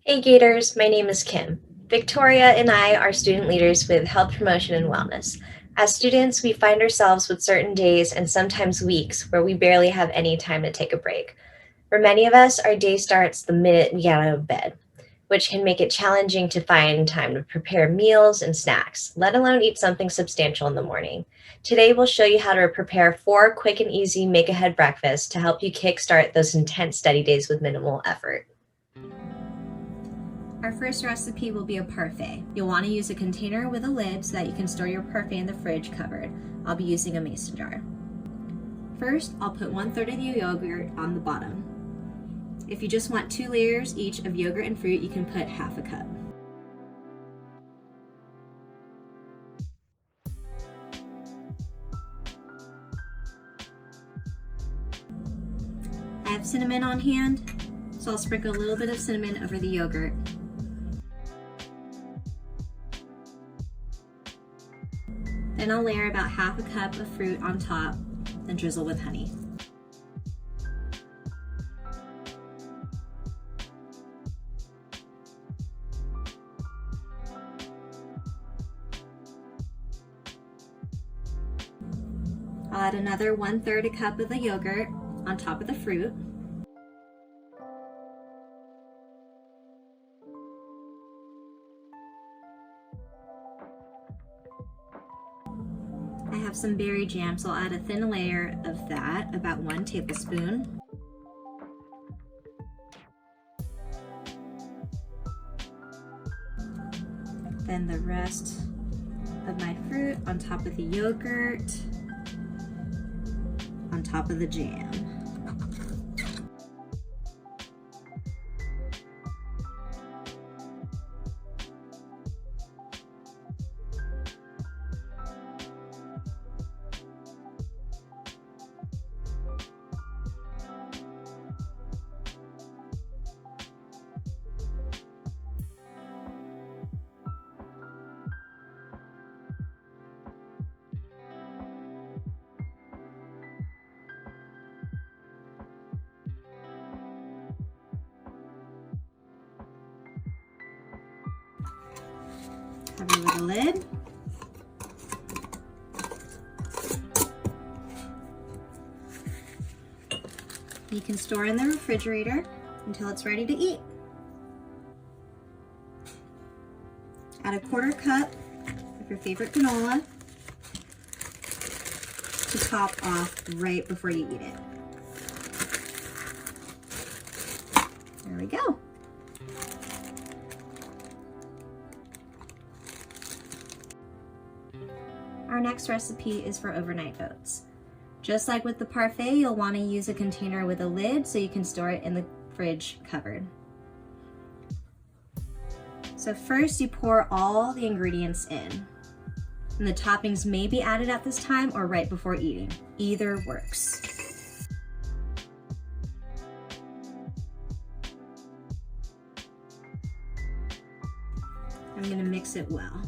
Hey Gators, my name is Kim. Victoria and I are student leaders with Health Promotion and Wellness. As students, we find ourselves with certain days and sometimes weeks where we barely have any time to take a break. For many of us, our day starts the minute we get out of bed, which can make it challenging to find time to prepare meals and snacks, let alone eat something substantial in the morning. Today, we'll show you how to prepare 4 quick and easy make ahead breakfasts to help you kickstart those intense study days with minimal effort. Our first recipe will be a parfait. You'll want to use a container with a lid so that you can store your parfait in the fridge covered. I'll be using a mason jar. First, I'll put 1/3 of the yogurt on the bottom. If you just want 2 layers each of yogurt and fruit, you can put 1/2 cup. I have cinnamon on hand, so I'll sprinkle a little bit of cinnamon over the yogurt. Then I'll layer about 1/2 cup of fruit on top and drizzle with honey. I'll add another 1/3 cup of the yogurt on top of the fruit. I have some berry jam, so I'll add a thin layer of that, about 1 tablespoon. Then the rest of my fruit on top of the yogurt, on top of the jam. Cover with a lid. You can store in the refrigerator until it's ready to eat. Add a 1/4 cup of your favorite granola to top off right before you eat it. There we go. Our next recipe is for overnight oats. Just like with the parfait, you'll want to use a container with a lid so you can store it in the fridge covered. So first you pour all the ingredients in. And the toppings may be added at this time or right before eating. Either works. I'm going to mix it well.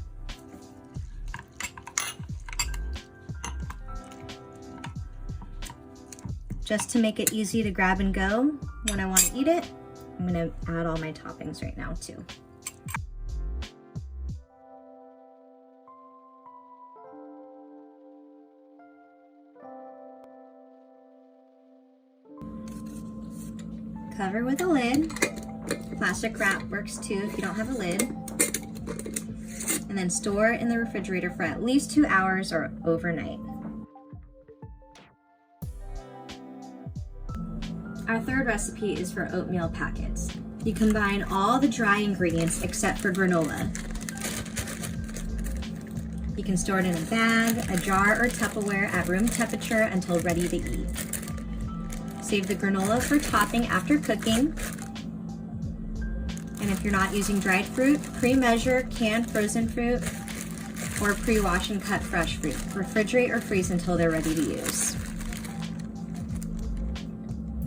Just to make it easy to grab and go when I want to eat it, I'm going to add all my toppings right now too. Cover with a lid. Plastic wrap works too if you don't have a lid. And then store in the refrigerator for at least 2 hours or overnight. Our third recipe is for oatmeal packets. You combine all the dry ingredients except for granola. You can store it in a bag, a jar, or Tupperware at room temperature until ready to eat. Save the granola for topping after cooking. And if you're not using dried fruit, pre-measure canned frozen fruit or pre-wash and cut fresh fruit. Refrigerate or freeze until they're ready to use.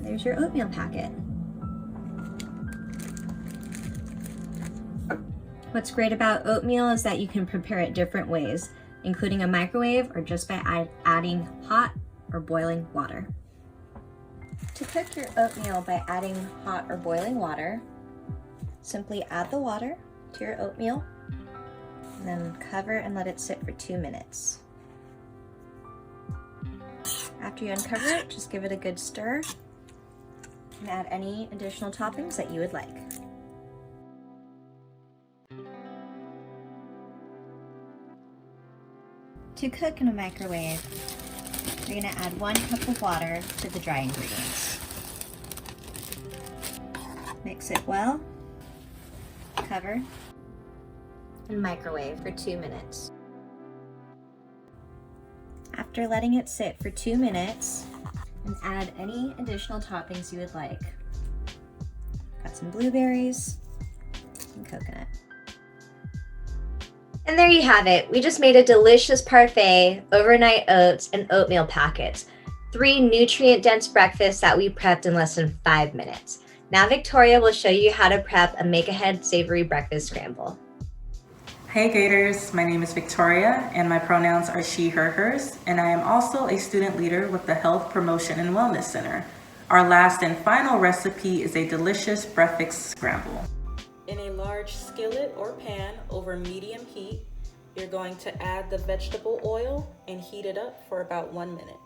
There's your oatmeal packet. What's great about oatmeal is that you can prepare it different ways, including a microwave or just by adding hot or boiling water. To cook your oatmeal by adding hot or boiling water, Simply add the water to your oatmeal and then cover and let it sit for 2 minutes. After you uncover it, just give it a good stir and add any additional toppings that you would like. To cook in a microwave, you're going to add 1 cup of water to the dry ingredients. Mix it well, cover, and microwave for 2 minutes. After letting it sit for 2 minutes, and add any additional toppings you would like. Got some blueberries and coconut. And there you have it. We just made a delicious parfait, overnight oats, and oatmeal packets. 3 nutrient-dense breakfasts that we prepped in less than 5 minutes. Now Victoria will show you how to prep a make-ahead savory breakfast scramble. Hey Gators, my name is Victoria and my pronouns are she, her, hers, and I am also a student leader with the Health Promotion and Wellness Center. Our last and final recipe is a delicious breakfast scramble. In a large skillet or pan over medium heat, you're going to add the vegetable oil and heat it up for about 1 minute.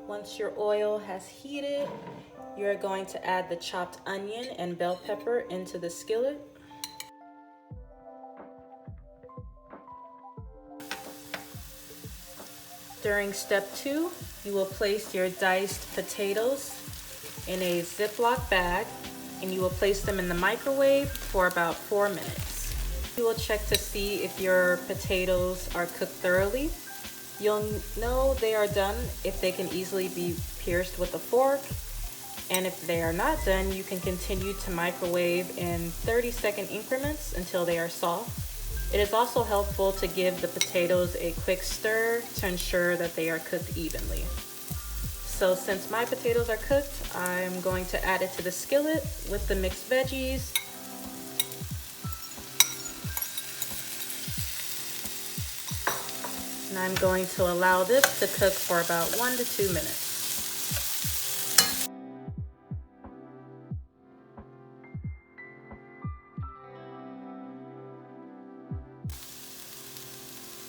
Once your oil has heated, you're going to add the chopped onion and bell pepper into the skillet. During step 2, you will place your diced potatoes in a Ziploc bag and you will place them in the microwave for about 4 minutes. You will check to see if your potatoes are cooked thoroughly. You'll know they are done if they can easily be pierced with a fork. And if they are not done, you can continue to microwave in 30-second increments until they are soft. It is also helpful to give the potatoes a quick stir to ensure that they are cooked evenly. So since my potatoes are cooked, I'm going to add it to the skillet with the mixed veggies. And I'm going to allow this to cook for about 1 to 2 minutes.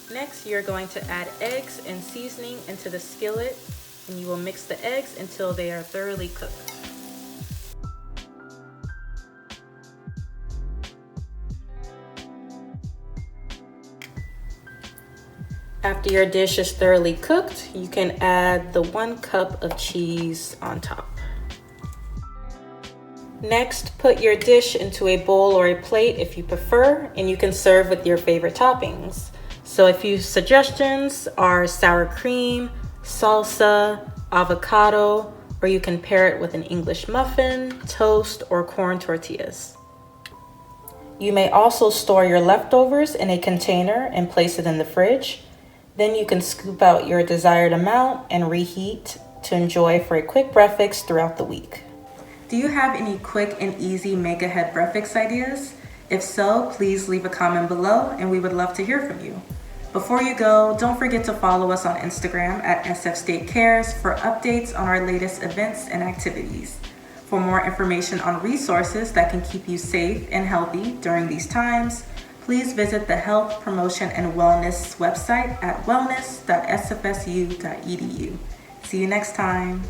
Next, you're going to add eggs and seasoning into the skillet, and you will mix the eggs until they are thoroughly cooked. After your dish is thoroughly cooked, you can add the 1 cup of cheese on top. Next, put your dish into a bowl or a plate if you prefer, and you can serve with your favorite toppings. So a few suggestions are sour cream, salsa, avocado, or you can pair it with an English muffin, toast, or corn tortillas. You may also store your leftovers in a container and place it in the fridge. Then you can scoop out your desired amount and reheat to enjoy for a quick breakfast throughout the week. Do you have any quick and easy make-ahead breakfast ideas? If so, please leave a comment below and we would love to hear from you. Before you go, don't forget to follow us on Instagram at SF State Cares for updates on our latest events and activities. For more information on resources that can keep you safe and healthy during these times, please visit the Health Promotion and Wellness website at wellness.sfsu.edu. See you next time.